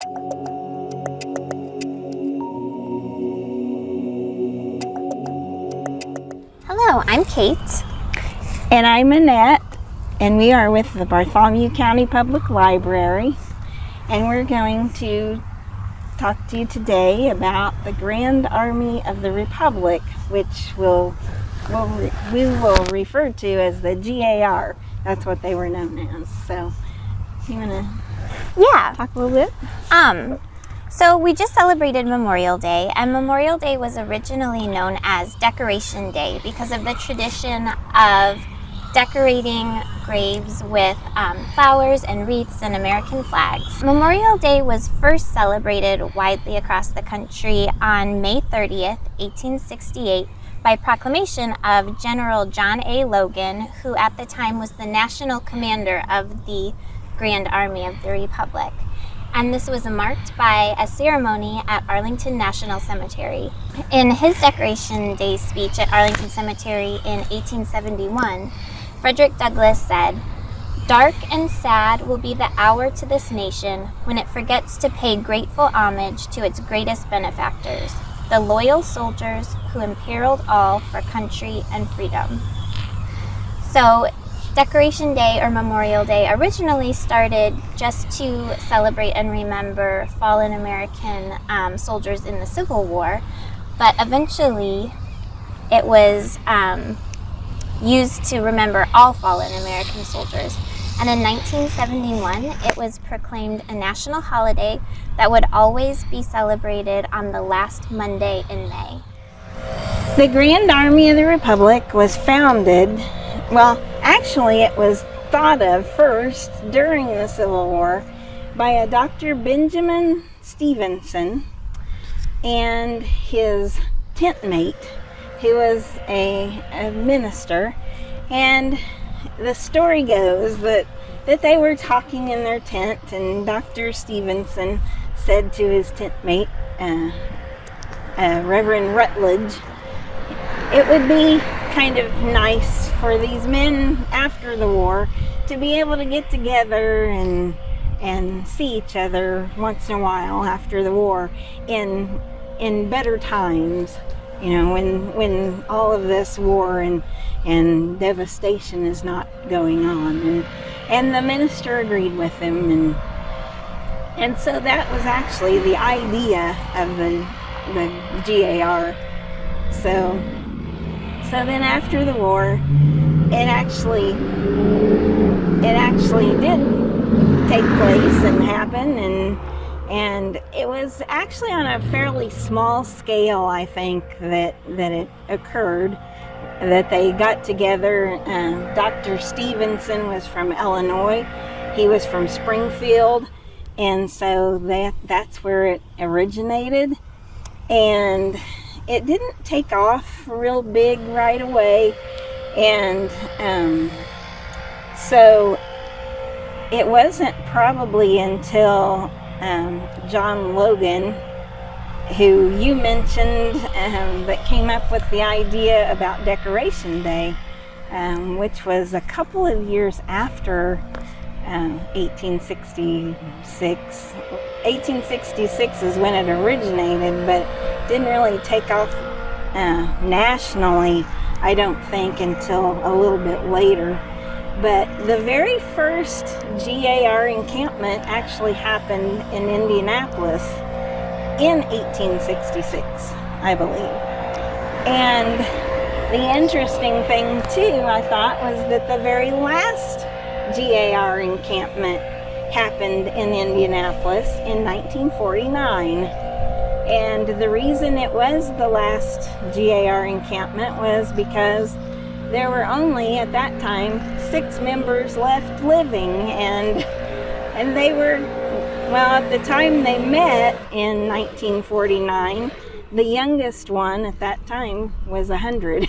Hello, I'm Kate. And I'm Annette, and we are with the Bartholomew County Public Library, and we're going to talk to you today about the Grand Army of the Republic, which we will refer to as the G.A.R. That's what they were known as. So, you want to talk a little bit? So we just celebrated Memorial Day, and Memorial Day was originally known as Decoration Day because of the tradition of decorating graves with flowers and wreaths and American flags. Memorial Day was first celebrated widely across the country on May 30th, 1868, by proclamation of General John A. Logan, who at the time was the national commander of the Grand Army of the Republic. And this was marked by a ceremony at Arlington National Cemetery. In his Decoration Day speech at Arlington Cemetery in 1871, Frederick Douglass said, "Dark and sad will be the hour to this nation when it forgets to pay grateful homage to its greatest benefactors, the loyal soldiers who imperiled all for country and freedom." So, Decoration Day or Memorial Day originally started just to celebrate and remember fallen American soldiers in the Civil War, but eventually it was used to remember all fallen American soldiers. And in 1971, it was proclaimed a national holiday that would always be celebrated on the last Monday in May. The Grand Army of the Republic was founded, actually it was thought of first during the Civil War by a Dr. Benjamin Stevenson and his tent mate, who was a minister. And the story goes that they were talking in their tent, and Dr. Stevenson said to his tent mate, Reverend Rutledge, it would be kind of nice for these men after the war to be able to get together and see each other once in a while after the war in better times, when all of this war and devastation is not going on. And the minister agreed with him, and so that was actually the idea of the G.A.R. So then after the war, it actually did take place and happen, and it was actually on a fairly small scale, I think, that it occurred, that they got together. Dr. Stevenson was from Illinois. He was from Springfield, and so that's where it originated. And it didn't take off real big right away, and so it wasn't probably until John Logan, who you mentioned, that came up with the idea about Decoration Day, which was a couple of years after 1866. 1866 is when it originated, but didn't really take off nationally, I don't think, until a little bit later. But the very first G.A.R. encampment actually happened in Indianapolis in 1866, I believe. And the interesting thing too, I thought, was that the very last G.A.R. encampment happened in Indianapolis in 1949. And the reason it was the last G.A.R. encampment was because there were only, at that time, 6 members left living, and they were, at the time they met in 1949, the youngest one at that time was 100.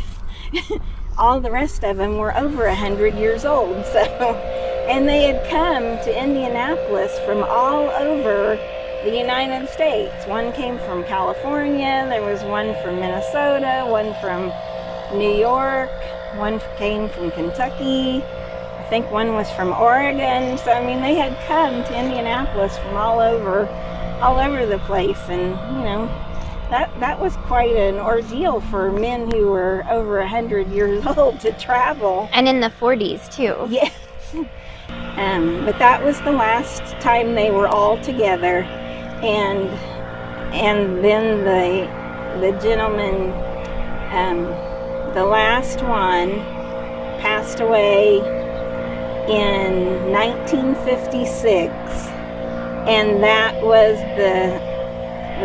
All the rest of them were over 100 years old, and they had come to Indianapolis from all over the United States. One came from California, there was one from Minnesota, one from New York, one came from Kentucky, I think one was from Oregon. So, they had come to Indianapolis from all over all over the place. And, that was quite an ordeal for men who were over 100 years old to travel. And in the 40s, too. Yes. But that was the last time they were all together. And then the gentleman, the last one, passed away in 1956, and that was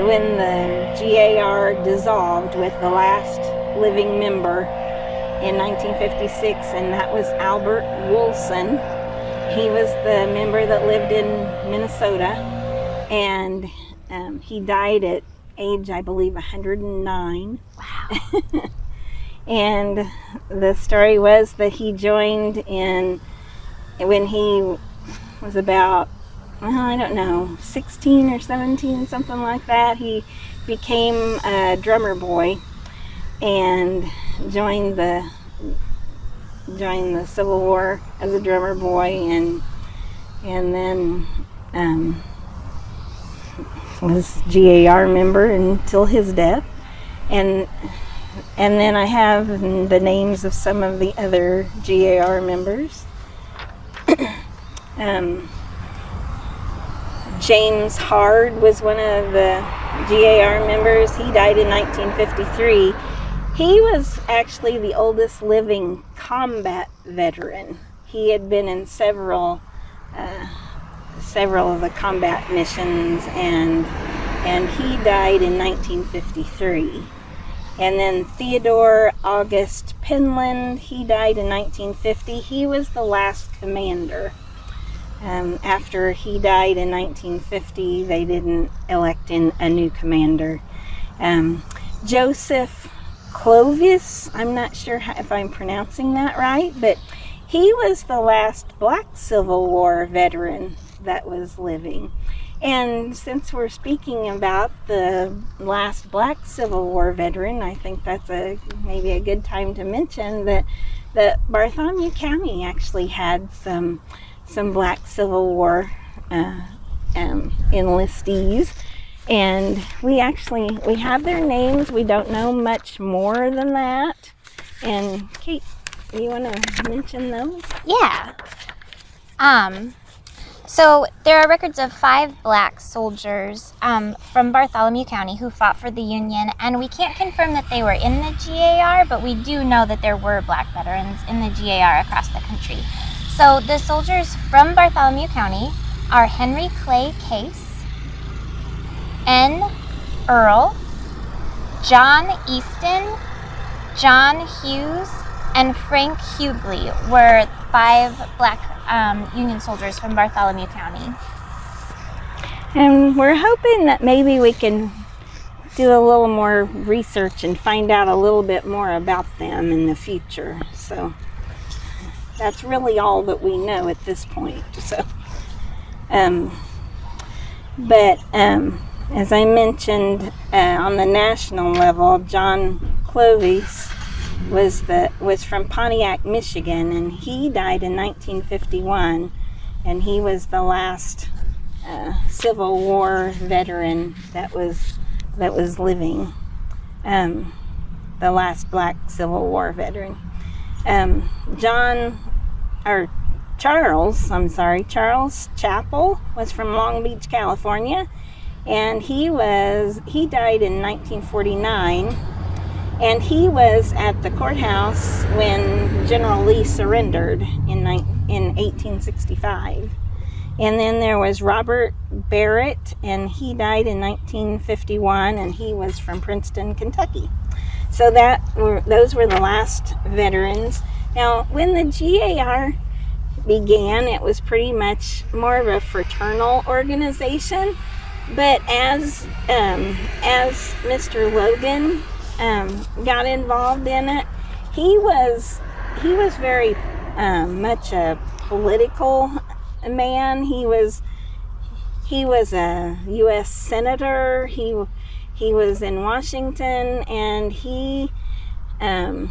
when the G.A.R. dissolved with the last living member in 1956, and that was Albert Wilson. He was the member that lived in Minnesota, and he died at age, I believe, 109. Wow. And the story was that he joined in when he was about, I don't know, 16 or 17, something like that. He became a drummer boy and joined the Civil War as a drummer boy, and then was G.A.R. member until his death. And then I have the names of some of the other G.A.R. members. James Hard was one of the G.A.R. members. He died in 1953. He was actually the oldest living combat veteran. He had been in several of the combat missions, and he died in 1953. And then Theodore August Penland, he died in 1950. He was the last commander. After he died in 1950, they didn't elect in a new commander. Joseph Clovis, I'm not sure if I'm pronouncing that right, but he was the last Black Civil War veteran that was living. And since we're speaking about the last Black Civil War veteran, I think that's maybe a good time to mention that Bartholomew County actually had some Black Civil War enlistees, and we have their names. We don't know much more than that. And Kate, you want to mention those? Yeah. So there are records of 5 Black soldiers from Bartholomew County who fought for the Union, and we can't confirm that they were in the G.A.R., but we do know that there were Black veterans in the G.A.R. across the country. So the soldiers from Bartholomew County are Henry Clay Case, N. Earl, John Easton, John Hughes, and Frank Hughley were 5 Black Union soldiers from Bartholomew County. And we're hoping that maybe we can do a little more research and find out a little bit more about them in the future. So that's really all that we know at this point. So, but as I mentioned, on the national level, John Clovis was from Pontiac, Michigan, and he died in 1951, and he was the last Civil War veteran that was living, the last Black Civil War veteran. Charles Chappell was from Long Beach, California, and he died in 1949. And he was at the courthouse when General Lee surrendered in 1865. And then there was Robert Barrett, and he died in 1951, and he was from Princeton, Kentucky. So those were the last veterans. Now, when the G.A.R. began, it was pretty much more of a fraternal organization. But as Mr. Logan got involved in it, he was very much a political man. He was a U.S. senator. He was in Washington, and he got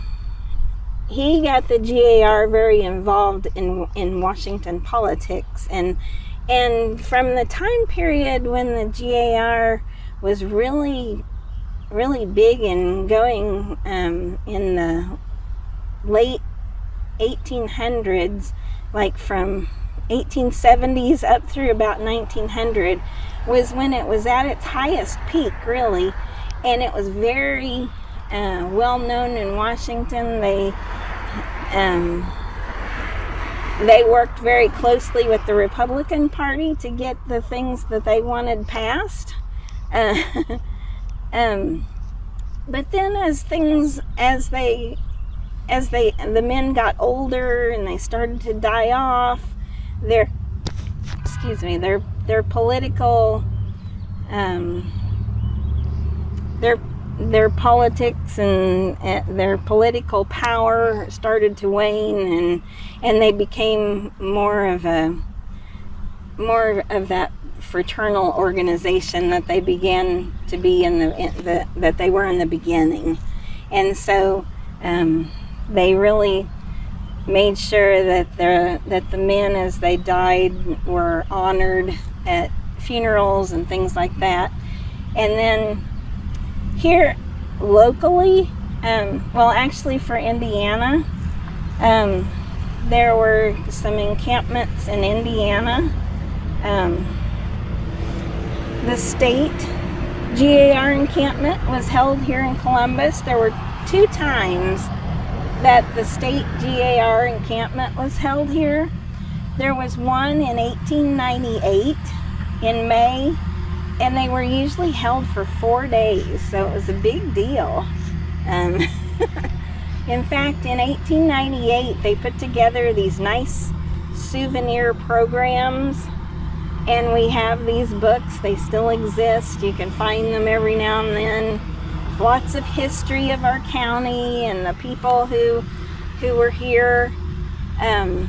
the G.A.R. very involved in Washington politics, and And from the time period when the G.A.R. was really, really big and going in the late 1800s, like from 1870s up through about 1900, was when it was at its highest peak, really. And it was very well known in Washington. They worked very closely with the Republican Party to get the things that they wanted passed. But then the men got older and they started to die off, their political, their politics and their political power started to wane, and they became more of that fraternal organization that they began to be that they were in the beginning. And so they really made sure that the men, as they died, were honored at funerals and things like that. And then here locally, actually for Indiana, there were some encampments in Indiana. The state G.A.R. encampment was held here in Columbus. There were 2 times that the state G.A.R. encampment was held here. There was one in 1898 in May, and they were usually held for 4 days, so it was a big deal. In fact, in 1898, they put together these nice souvenir programs, and we have these books. They still exist. You can find them every now and then. Lots of history of our county and the people who were here. And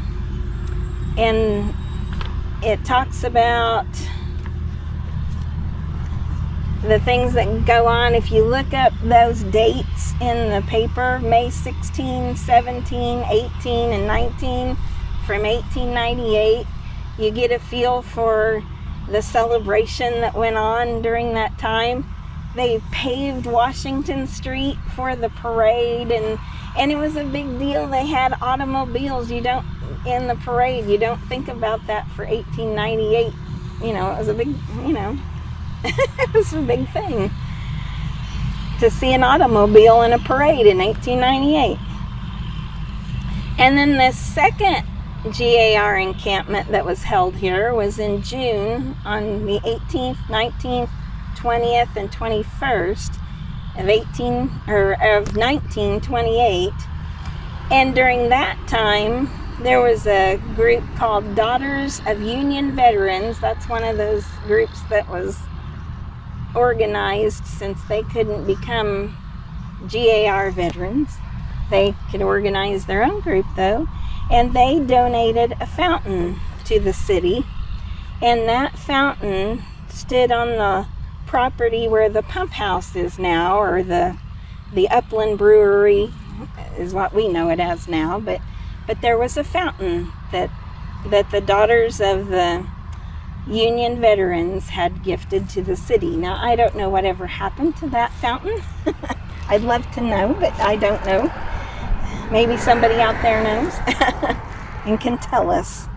it talks about the things that go on. If you look up those dates in the paper, May 16, 17, 18, and 19 from 1898, you get a feel for the celebration that went on during that time. They paved Washington Street for the parade, and it was a big deal. They had automobiles. In the parade, you don't think about that for 1898. It was a big, it was a big thing to see an automobile in a parade in 1898. And then the second G.A.R. encampment that was held here was in June on the 18th, 19th, 20th, and 21st of 1928. And during that time, there was a group called Daughters of Union Veterans. That's one of those groups that was organized since they couldn't become G.A.R. veterans. They could organize their own group, though. And they donated a fountain to the city. And that fountain stood on the property where the pump house is now, or the Upland Brewery is what we know it as now. But there was a fountain that the Daughters of the Union Veterans had gifted to the city. Now, I don't know whatever happened to that fountain. I'd love to know, but I don't know. Maybe somebody out there knows and can tell us.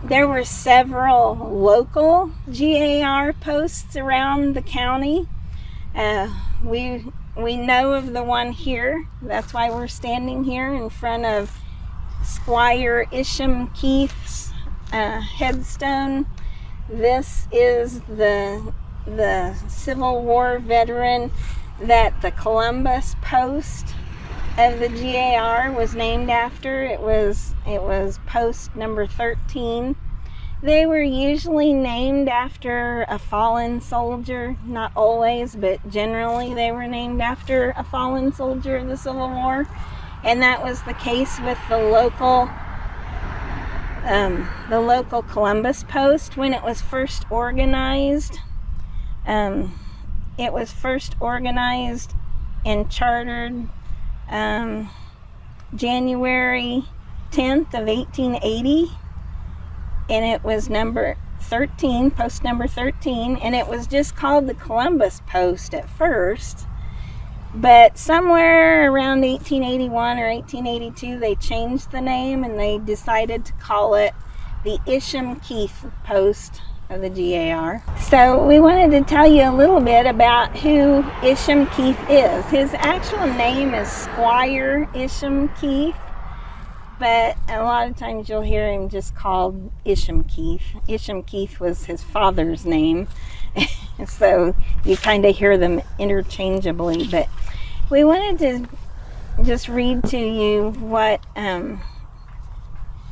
There were several local G.A.R. posts around the county. We know of the one here. That's why we're standing here in front of Squire Isham Keith's headstone. This is the Civil War veteran that the Columbus post of the G.A.R. was named after. It was post number 13. They were usually named after a fallen soldier, not always, but generally they were named after a fallen soldier of the Civil War. And that was the case with the local Columbus post when it was first organized. It was first organized and chartered January 10th of 1880. and it was number 13, post number 13, and it was just called the Columbus Post at first. But somewhere around 1881 or 1882, they changed the name and they decided to call it the Isham Keith Post of the G.A.R. So we wanted to tell you a little bit about who Isham Keith is. His actual name is Squire Isham Keith, but a lot of times you'll hear him just called Isham Keith. Isham Keith was his father's name, so you kind of hear them interchangeably. But we wanted to just read to you what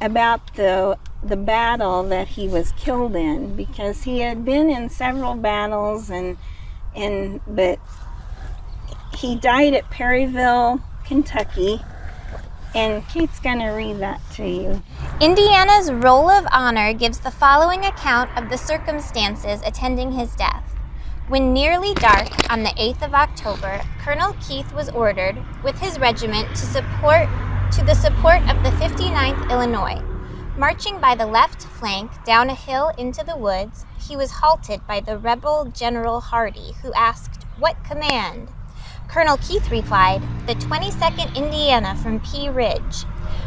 about the battle that he was killed in, because he had been in several battles, but he died at Perryville, Kentucky. And Kate's going to read that to you. Indiana's Roll of Honor gives the following account of the circumstances attending his death. When nearly dark on the 8th of October, Colonel Keith was ordered, with his regiment, to the support of the 59th Illinois. Marching by the left flank down a hill into the woods, he was halted by the rebel General Hardee, who asked, "What command?" Colonel Keith replied, "The 22nd Indiana from Pea Ridge."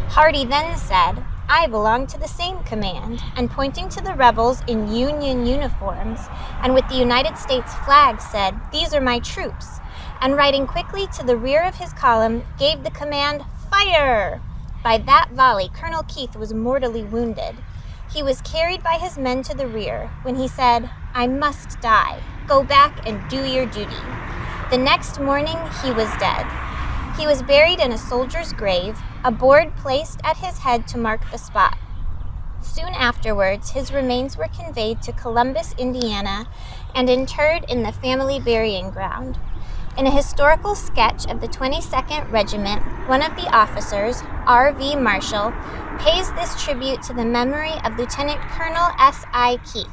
Hardee then said, "I belong to the same command," and pointing to the rebels in Union uniforms and with the United States flag said, "These are my troops," and riding quickly to the rear of his column gave the command, "Fire!" By that volley, Colonel Keith was mortally wounded. He was carried by his men to the rear when he said, "I must die. Go back and do your duty." The next morning, he was dead. He was buried in a soldier's grave, a board placed at his head to mark the spot. Soon afterwards, his remains were conveyed to Columbus, Indiana, and interred in the family burying ground. In a historical sketch of the 22nd Regiment, one of the officers, R.V. Marshall, pays this tribute to the memory of Lieutenant Colonel S.I. Keith.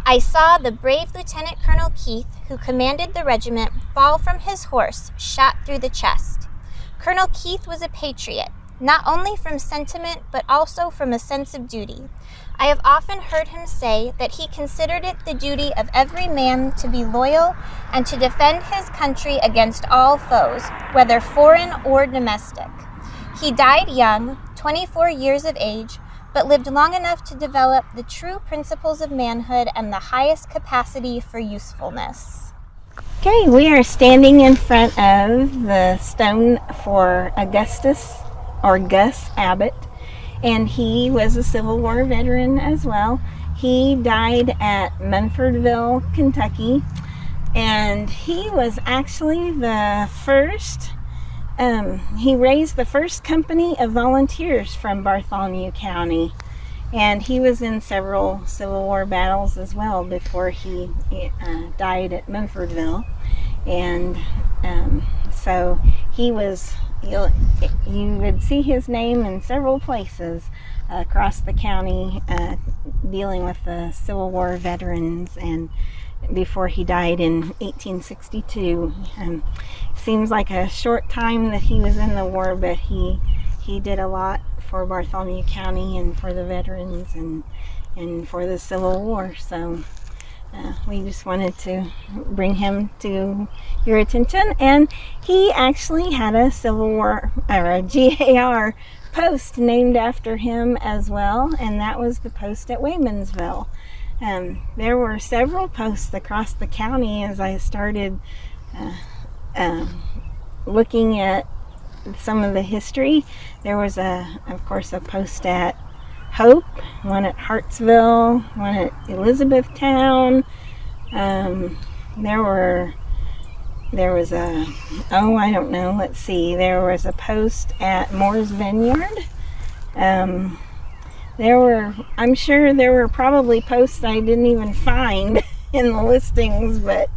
"I saw the brave Lieutenant Colonel Keith, who commanded the regiment, fall from his horse, shot through the chest. Colonel Keith was a patriot, not only from sentiment but also from a sense of duty. I have often heard him say that he considered it the duty of every man to be loyal and to defend his country against all foes, whether foreign or domestic. He died young, 24 years of age, but lived long enough to develop the true principles of manhood and the highest capacity for usefulness." Okay, we are standing in front of the stone for Augustus, or Gus Abbott, and he was a Civil War veteran as well. He died at Munfordville, Kentucky, and he was actually the first he raised the first company of volunteers from Bartholomew County, and he was in several Civil War battles as well before he died at Munfordville. And so he was, you would see his name in several places across the county dealing with the Civil War veterans, and before he died in 1862. Seems like a short time that he was in the war, but he did a lot for Bartholomew County and for the veterans and for the Civil War. So we just wanted to bring him to your attention. And he actually had a Civil War, or a G.A.R. post named after him as well, and that was the post at Womensville. There were several posts across the county as I started looking at some of the history. There was of course, a post at Hope, one at Hartsville, one at Elizabethtown. There was there was a post at Moore's Vineyard. I'm sure there were probably posts I didn't even find in the listings, but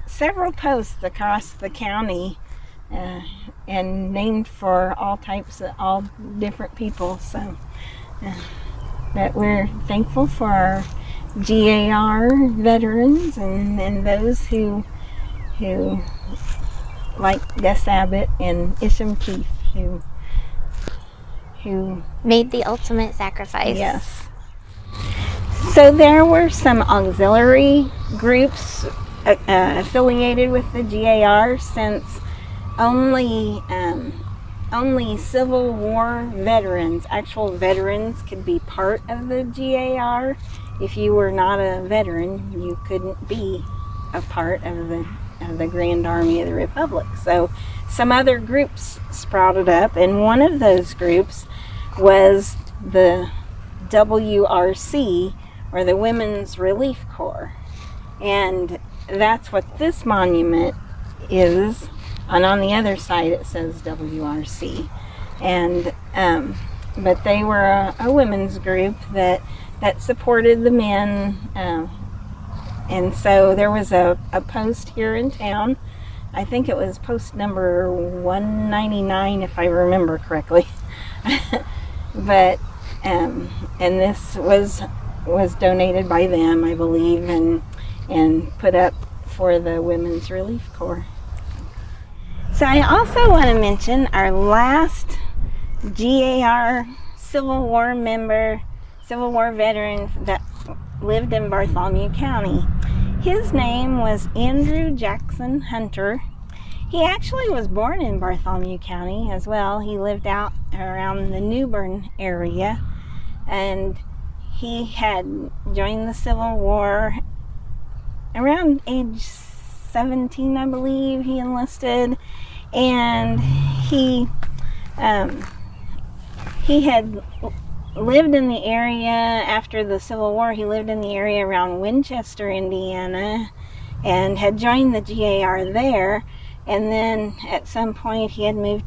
several posts across the county and named for all different people. So that we're thankful for our G.A.R. veterans and those who like Gus Abbott and Isham Keith, who Made the ultimate sacrifice. Yes. So there were some auxiliary groups affiliated with the G.A.R. since only Civil War veterans, actual veterans, could be part of the G.A.R. If you were not a veteran, you couldn't be a part of the Grand Army of the Republic. So some other groups sprouted up, and one of those groups was the WRC, or the Women's Relief Corps. And that's what this monument is. And on the other side it says WRC. And but they were a women's group that supported the men. And so there was a post here in town. I think it was post number 199, if I remember correctly. But and this was donated by them, I believe, and put up for the Women's Relief Corps. So I also want to mention our last G.A.R. Civil War member, Civil War veteran that lived in Bartholomew County. His name was Andrew Jackson Hunter. He actually was born in Bartholomew County as well. He lived out around the New Bern area, and he had joined the Civil War around age 17, I believe. He enlisted, and he had lived in the area after the Civil War. He lived in the area around Winchester, Indiana, and had joined the G.A.R. there. And then at some point he had moved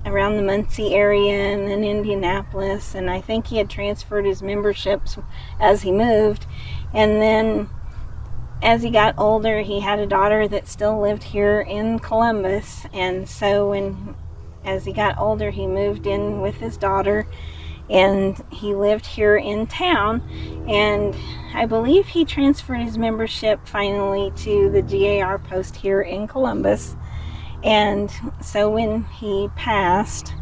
around the Muncie area and then Indianapolis, and I think he had transferred his memberships as he moved. And then as he got older, he had a daughter that still lived here in Columbus, and so as he got older, he moved in with his daughter, and he lived here in town. And I believe he transferred his membership finally to the G.A.R. post here in Columbus. And so when he passed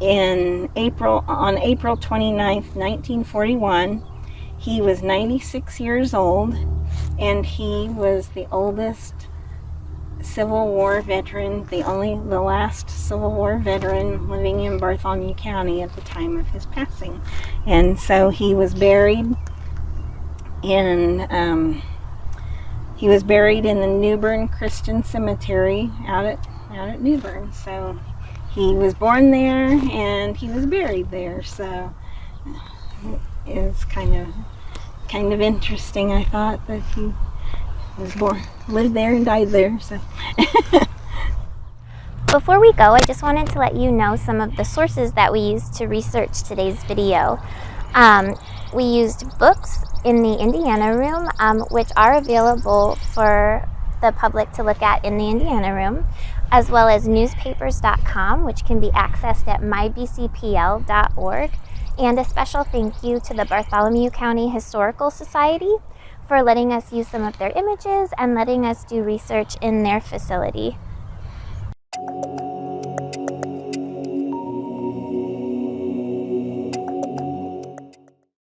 on April 29th, 1941, he was 96 years old, and he was the oldest Civil War veteran, the last Civil War veteran living in Bartholomew County at the time of his passing. And so he was buried in the New Bern Christian Cemetery out at New Bern. So he was born there and he was buried there. So it's kind of interesting, I thought, that he was born, lived there and died there. So Before we go, I just wanted to let you know some of the sources that we used to research today's video. We used books in the Indiana room, which are available for the public to look at in the Indiana room, as well as newspapers.com, which can be accessed at mybcpl.org. And a special thank you to the Bartholomew County Historical Society for letting us use some of their images and letting us do research in their facility.